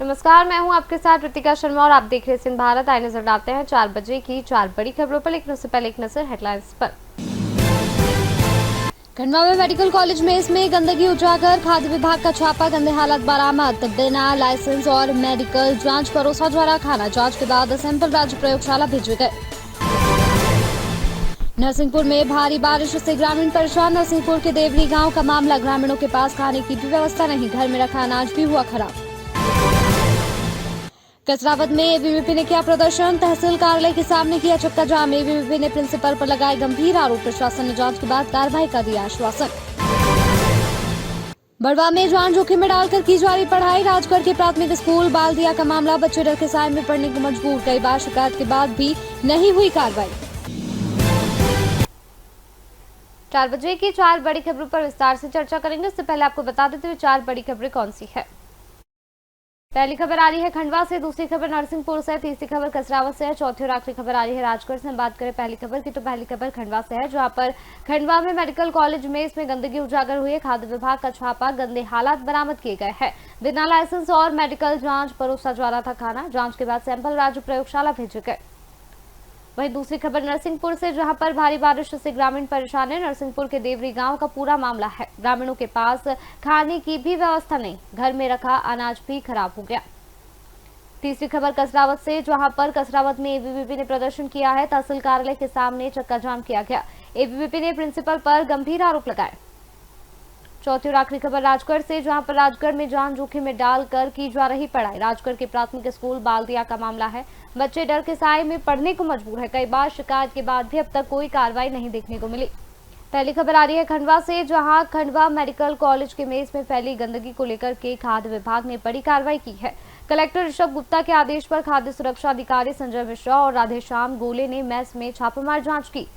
नमस्कार, मैं हूं आपके साथ ऋतिका शर्मा और आप देख रहे हैं सिंध भारत। आइए नजर डालते हैं 4 बजे की 4 बड़ी खबरों पर, लेकिन उससे पहले एक नजर हेडलाइंस पर। खंडवा में मेडिकल कॉलेज मेस में गंदगी उजागर, खाद्य विभाग का छापा, गंदे हालत बरामद, बिना लाइसेंस और मेडिकल जांच परोसा द्वारा खाना, जांच के बाद सैंपल राज्य प्रयोगशाला भेजे गए। नरसिंहपुर में भारी बारिश से ग्रामीण परेशान, नरसिंहपुर के देवरी गांव का मामला, ग्रामीणों के पास खाने की भी व्यवस्था नहीं, घर में रखा अनाज भी हुआ खराब। कसरावद में एबीवीपी ने किया प्रदर्शन, तहसील कार्यालय के सामने किया चक्का जाम, एबीवीपी ने प्रिंसिपल पर लगाए गंभीर आरोप, प्रशासन ने जांच के बाद कार्रवाई का दिया आश्वासन। बड़वा में जान जोखिम में डालकर की जा रही पढ़ाई, राजगढ़ के प्राथमिक स्कूल बालदिया का मामला, बच्चे डर के साए में पढ़ने को मजबूर, कई बार शिकायत के बाद भी नहीं हुई कार्रवाई। 4 बजे की 4 बड़ी खबरों पर विस्तार से चर्चा करेंगे। उससे पहले आपको बता देते हुए 4 बड़ी खबरें कौन सी है। पहली खबर आ रही है खंडवा से, दूसरी खबर नरसिंहपुर से, तीसरी खबर कसरावद से है, चौथी और आखिरी खबर आ रही है राजगढ़ से। हम बात करें पहली खबर की तो पहली खबर खंडवा से है, जहां पर खंडवा में मेडिकल कॉलेज में इसमें गंदगी उजागर हुई है। खाद्य विभाग का छापा, गंदे हालात बरामद किए गए हैं, बिना लाइसेंस और मेडिकल जांच परोसा जा रहा था खाना, जांच के बाद सैंपल राज्य प्रयोगशाला भेजे गए। वहीं दूसरी खबर नरसिंहपुर से, जहां पर भारी बारिश से ग्रामीण परेशान है। नरसिंहपुर के देवरी गांव का पूरा मामला है, ग्रामीणों के पास खाने की भी व्यवस्था नहीं, घर में रखा अनाज भी खराब हो गया। तीसरी खबर कसरावद से, जहां पर कसरावद में एबीवीपी ने प्रदर्शन किया है, तहसील कार्यालय के सामने चक्का जाम किया गया, एबीवीपी ने प्रिंसिपल पर गंभीर आरोप लगाए। चौथी और आखिरी खबर राजगढ़ से, जहां पर राजगढ़ में जान जोखिम में डालकर की जा रही पढ़ाई, राजगढ़ के प्राथमिक स्कूल बालदिया का मामला है, बच्चे डर के साए में पढ़ने को मजबूर है, कई बार शिकायत के बाद भी अब तक कोई कार्रवाई नहीं देखने को मिली। पहली खबर आ रही है खंडवा से, जहां खंडवा मेडिकल कॉलेज के मेस में फैली गंदगी को लेकर के खाद्य विभाग ने बड़ी कार्रवाई की है। कलेक्टर ऋषभ गुप्ता के आदेश पर खाद्य सुरक्षा अधिकारी संजय मिश्रा और राधेश्याम गोले ने मेस में छापामार जांच की।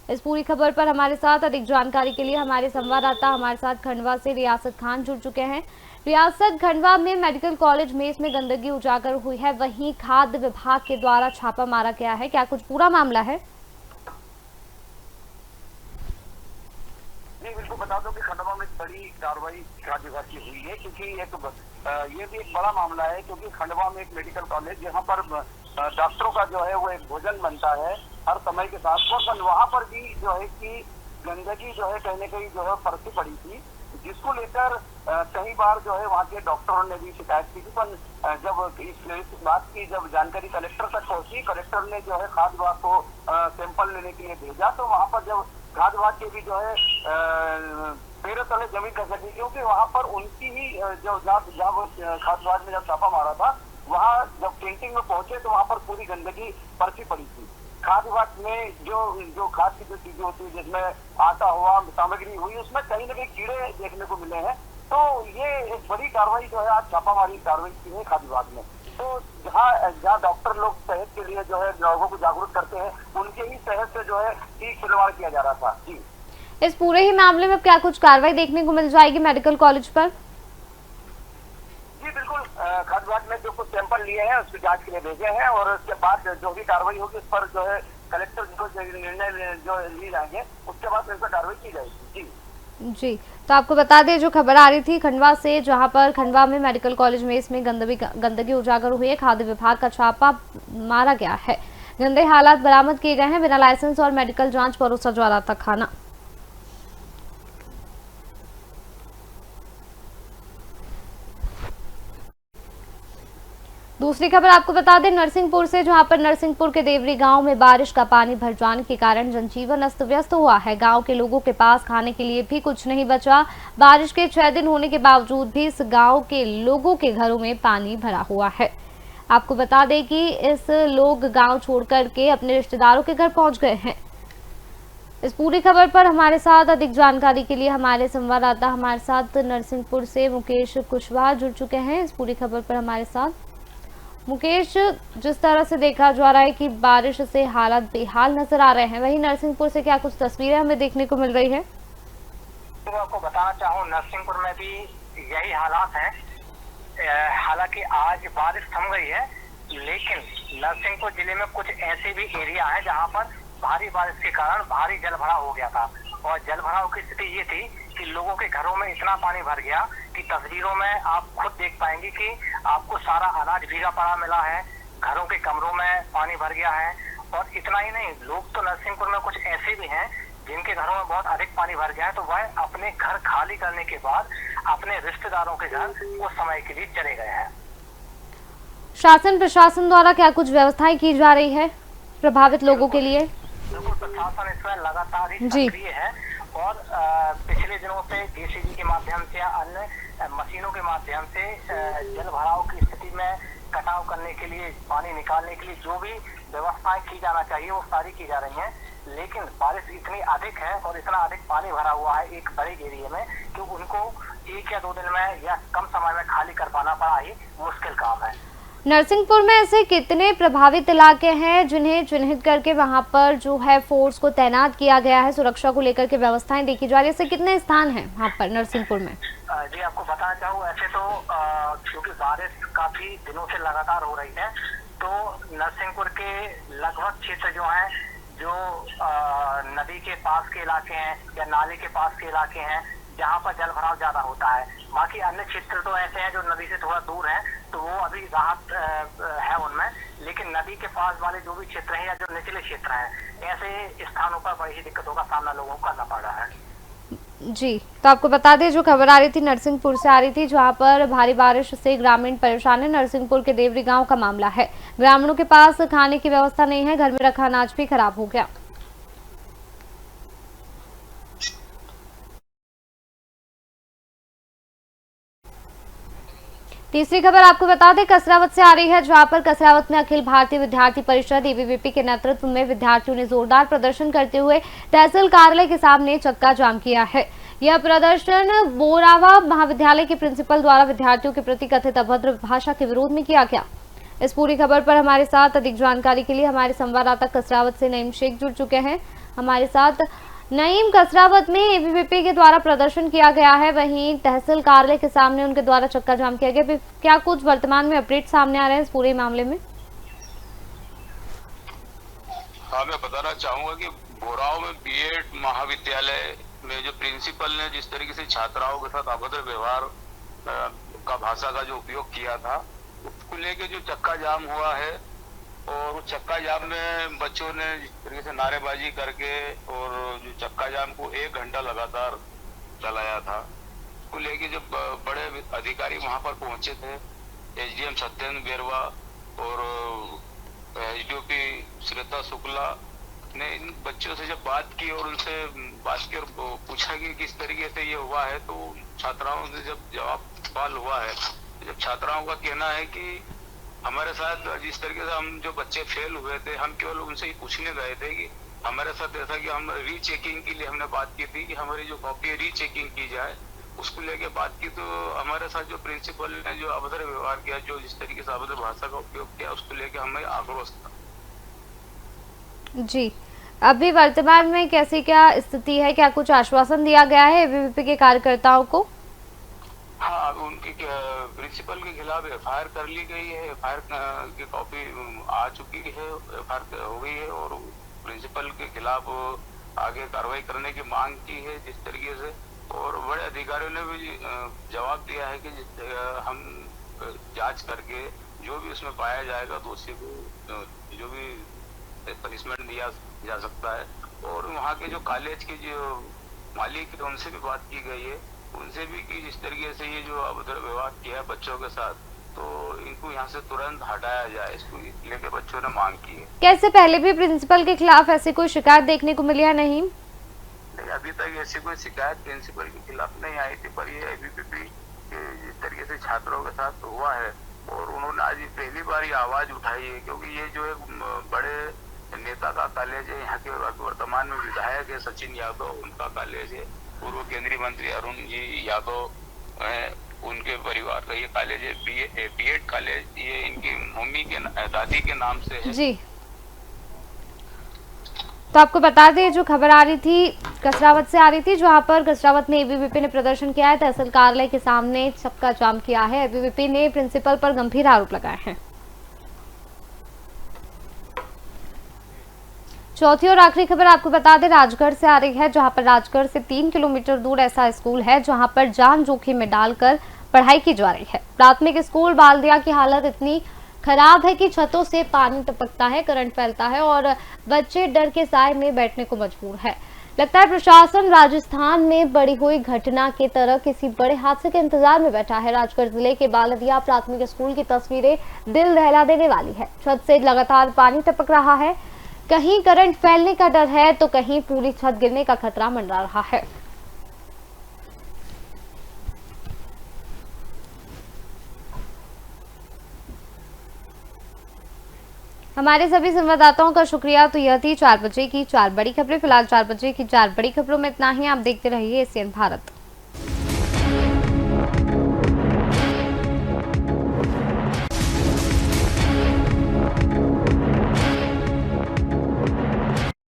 इस पूरी खबर पर हमारे साथ अधिक जानकारी के लिए हमारे संवाददाता हमारे साथ खंडवा से रियासत खान जुड़ चुके हैं। रियासत, खंडवा में मेडिकल कॉलेज मेस में गंदगी उजागर हुई है, वहीं खाद्य विभाग के द्वारा छापा मारा गया है, क्या कुछ पूरा मामला है? नहीं, बिल्कुल बता दो कि खंडवा में बड़ी कार्रवाई खाद्य विभाग की हुई है, क्योंकि ये भी एक बड़ा मामला है, क्योंकि खंडवा में एक मेडिकल कॉलेज जहाँ पर डॉक्टरों का जो है वो एक भोजन बनता है हर समय के साथ, तो वहाँ पर भी जो है कि गंदगी जो है कहीं न कहीं जो है फर्सी पड़ी थी, जिसको लेकर कई बार जो है वहाँ के डॉक्टरों ने भी शिकायत की थी। पर जब इस बात की जब जानकारी कलेक्टर तक पहुंची, कलेक्टर ने जो है खाद्य विभाग को सैंपल लेने के लिए भेजा, तो वहाँ पर जब खाद्य विभाग के भी जो है पैरों तले जमीन कर सकी, क्योंकि वहाँ पर उनकी ही जब खाद्य विभाग में जब छापा मारा था, वहाँ जब कैंटीन में पहुंचे तो वहाँ पर पूरी गंदगी पर्ची पड़ी थी। खाद्य विभाग में जो खाद्य की जो चीजें होती है, जिसमें आटा हुआ, सामग्री हुई, उसमें कहीं न कहीं कीड़े देखने को मिले हैं। तो ये एक बड़ी कार्रवाई जो है आज छापामारी कार्रवाई की है खाद्य विभाग में। तो जहाँ डॉक्टर लोग सेहत के लिए जो है लोगों को जागरूक करते हैं, उनके ही सेहत से जो है खिलवाड़ किया जा रहा था। जी, इस पूरे ही मामले में क्या कुछ कार्रवाई देखने को मिल जाएगी मेडिकल कॉलेज पर? जी बिल्कुल, खाद्य विभाग ने जो कुछ सैंपल लिए हैं उसकी जांच के लिए भेजे हैं, और उसके बाद जो भी कार्रवाई होगी उस पर जो है कलेक्टर जो निर्णय जो लिए जाएंगे उसके बाद इस पर कार्रवाई की जाएगी। जी, तो आपको बता दें जो खबर आ रही थी खंडवा से, जहां पर खंडवा में मेडिकल कॉलेज में इसमें गंदगी उजागर हुई है, खाद्य विभाग का छापा मारा गया है, गंदे हालात बरामद किए गए हैं, बिना लाइसेंस और मेडिकल जांच परोसा जा रहा था खाना। दूसरी खबर आपको बता दें नरसिंहपुर से, जहां पर नरसिंहपुर के देवरी गांव में बारिश का पानी भर जाने के कारण जनजीवन अस्त व्यस्त हुआ है, गांव के लोगों के पास खाने के लिए भी कुछ नहीं बचा। बारिश के 6 दिन होने के बावजूद भी इस गांव के लोगों के घरों में पानी भरा हुआ है। आपको बता दें कि इस लोग गांव छोड़कर के अपने रिश्तेदारों के घर पहुंच गए हैं। इस पूरी खबर पर हमारे साथ अधिक जानकारी के लिए हमारे संवाददाता हमारे साथ नरसिंहपुर से मुकेश कुशवाहा जुड़ चुके हैं। इस पूरी खबर पर हमारे साथ मुकेश, जिस तरह से देखा जा रहा है कि बारिश से हालात बेहाल नजर आ रहे हैं, वहीं नरसिंहपुर से क्या कुछ तस्वीरें हमें देखने को मिल रही है? तो आपको बताना चाहूँ नरसिंहपुर में भी यही हालात हैं। हालांकि आज बारिश थम गई है, लेकिन नरसिंहपुर जिले में कुछ ऐसे भी एरिया हैं जहां पर भारी बारिश के कारण भारी जल भरा हो गया था, और जल भराव की स्थिति ये थी कि लोगों के घरों में इतना पानी भर गया कि तस्वीरों में आप खुद देख पाएंगे कि आपको सारा अनाज भीगा पड़ा मिला है, घरों के कमरों में पानी भर गया है। और इतना ही नहीं, लोग तो नरसिंहपुर में कुछ ऐसे भी हैं जिनके घरों में बहुत अधिक पानी भर गया है, तो वह अपने घर खाली करने के बाद अपने रिश्तेदारों के घर कुछ समय के लिए चले गए हैं। शासन प्रशासन द्वारा क्या कुछ व्यवस्थाएं की जा रही है प्रभावित लोगों के लिए? बिल्कुल, प्रशासन इसमें लगातार ही सक्रिय है और पिछले दिनों से जेसीबी के माध्यम से या अन्य मशीनों के माध्यम से जल भराव की स्थिति में कटाव करने के लिए, पानी निकालने के लिए जो भी व्यवस्थाएं की जाना चाहिए वो सारी की जा रही हैं। लेकिन बारिश इतनी अधिक है और इतना अधिक पानी भरा हुआ है एक बड़े एरिया में कि उनको 1 या 2 दिन में या कम समय में खाली कर पाना बड़ा ही मुश्किल काम है। नरसिंहपुर में ऐसे कितने प्रभावित इलाके हैं जिन्हें चिन्हित करके वहां पर जो है फोर्स को तैनात किया गया है, सुरक्षा को लेकर के व्यवस्थाएं देखी जा रही है? ऐसे कितने स्थान हैं वहां पर नरसिंहपुर में? जी आपको बताना चाहूँ, ऐसे तो क्योंकि बारिश काफी दिनों से लगातार हो रही है, तो नरसिंहपुर के लगभग क्षेत्र जो है, जो नदी के पास के इलाके हैं या नाले के पास के इलाके हैं जहाँ पर जल भराव ज्यादा होता है। बाकी अन्य क्षेत्र तो ऐसे हैं जो नदी से थोड़ा दूर हैं, तो वो अभी राहत है उनमें। लेकिन नदी के पास वाले जो भी क्षेत्र हैं या जो निचले क्षेत्र हैं, ऐसे स्थानों पर बड़ी ही दिक्कतों का सामना लोगों को करना पड़ रहा है। जी, तो आपको बता दें जो खबर आ रही थी नरसिंहपुर से आ रही थी, जहां पर भारी बारिश से ग्रामीण परेशान है। नरसिंहपुर के देवरी गांव का मामला है। ग्रामीणों के पास खाने की व्यवस्था नहीं है, घर में रखा अनाज भी खराब हो गया। तीसरी खबर आपको बता दें कसरावत से आ रही है, जहां पर कसरावत में अखिल भारतीय विद्यार्थी परिषद एबीवीपी के नेतृत्व में विद्यार्थियों ने जोरदार प्रदर्शन करते हुए तहसील कार्यालय के सामने चक्का जाम किया है। यह प्रदर्शन बोरावा महाविद्यालय के प्रिंसिपल द्वारा विद्यार्थियों के प्रति कथित अभद्र भाषा के विरोध में किया गया। इस पूरी खबर पर हमारे साथ अधिक जानकारी के लिए हमारे संवाददाता कसरावत से नईम शेख जुड़ चुके हैं हमारे साथ। नईम, कसरावत में एबीवीपी के द्वारा प्रदर्शन किया गया है, वहीं तहसील कार्यालय के सामने उनके द्वारा चक्का जाम किया गया। क्या कुछ वर्तमान में अपडेट सामने आ रहे हैं इस पूरे मामले में? हाँ, मैं बताना चाहूंगा कि बोराव में बीएड महाविद्यालय में जो प्रिंसिपल ने जिस तरीके से छात्राओं के साथ अभद्र व्यवहार का भाषा का जो उपयोग किया था, उसको लेके जो चक्का जाम हुआ है, और उस चक्का जाम में बच्चों ने जिस तरीके से नारेबाजी करके और जो चक्का जाम को 1 घंटा लगातार चलाया था, उसको लेके जब बड़े अधिकारी वहां पर पहुंचे थे, एसडीएम सत्येंद्र बेरवा और एसडीओपी श्वेता शुक्ला ने इन बच्चों से जब बात की और उनसे बात की और पूछा कि किस तरीके से ये हुआ है, तो छात्राओं से जब जवाब सवाल हुआ है, जब छात्राओं का कहना है कि हमारे साथ जिस तरीके से हम जो बच्चे फेल हुए थे, हम केवल उनसे ही पूछने गए थे कि हमारे साथ ऐसा कि हम रीचेकिंग के लिए हमने बात की थी कि हमारी जो कॉपी है रीचेकिंग की जाए, उसको लेके बात की। तो हमारे साथ जो प्रिंसिपल ने जो अभद्र व्यवहार किया, जो जिस तरीके से अभद्र भाषा का उपयोग किया, उसको लेके हमें आक्रोश था। जी, अभी वर्तमान में कैसी क्या स्थिति है? क्या कुछ आश्वासन दिया गया है एबीवीपी के कार्यकर्ताओं को? हाँ, उनके प्रिंसिपल के खिलाफ एफआईआर कर ली गई है, एफआईआर की कॉपी आ चुकी है, एफआईआर हो गई है और प्रिंसिपल के खिलाफ आगे कार्रवाई करने की मांग की है जिस तरीके से। और बड़े अधिकारियों ने भी जवाब दिया है कि हम जांच करके जो भी उसमें पाया जाएगा दोषी को जो भी पनिशमेंट दिया जा सकता है। और वहाँ के जो कॉलेज के जो मालिक है उनसे भी बात की गई है, उनसे भी कि जिस तरीके से ये जो अभद्र व्यवहार किया है बच्चों के साथ, तो इनको यहाँ से तुरंत हटाया जाए, इसको लेके बच्चों ने मांग की है। कैसे पहले भी प्रिंसिपल के खिलाफ ऐसी कोई शिकायत देखने को मिली है? नहीं, अभी तक ऐसी कोई शिकायत प्रिंसिपल के खिलाफ नहीं आई थी, पर ये एबीवीपी के जिस तरीके से छात्रों के साथ हुआ है और उन्होंने आज पहली बार ये आवाज उठाई है, क्योंकि ये जो एक बड़े नेता का कॉलेज है, यहाँ के वर्तमान में विधायक है सचिन यादव, उनका कॉलेज है, पूर्व केंद्रीय मंत्री अरुण जी यादव है, उनके परिवार का ये कॉलेज है, बीएड कॉलेज, ये इनकी मम्मी के दादी के नाम से है। जी, तो आपको बता दें जो खबर आ रही थी कसरावत से आ रही थी, जहां पर कसरावत में एबीवीपी ने प्रदर्शन किया है, तहसील कार्यालय के सामने चक्का जाम किया है। एबीवीपी ने प्रिंसिपल पर गंभीर आरोप लगाए हैं। चौथी और आखिरी खबर आपको बता दें, राजगढ़ से आ रही है, जहां पर राजगढ़ से 3 किलोमीटर दूर ऐसा स्कूल है जहां पर जान जोखिम में डालकर पढ़ाई की जा रही है। प्राथमिक स्कूल बालदिया की हालत इतनी खराब है कि छतों से पानी टपकता है, करंट फैलता है और बच्चे डर के साए में बैठने को मजबूर है। लगता है प्रशासन राजस्थान में बड़ी हुई घटना की तरह किसी बड़े हादसे के इंतजार में बैठा है। राजगढ़ जिले के बालदिया प्राथमिक स्कूल की तस्वीरें दिल दहला देने वाली है। छत से लगातार पानी टपक रहा है, कहीं करंट फैलने का डर है तो कहीं पूरी छत गिरने का खतरा मंडरा रहा है। हमारे सभी संवाददाताओं का शुक्रिया। तो यह थी 4 बजे की 4 बड़ी खबरें। फिलहाल 4 बजे की 4 बड़ी खबरों में इतना ही। आप देखते रहिए एशियन भारत।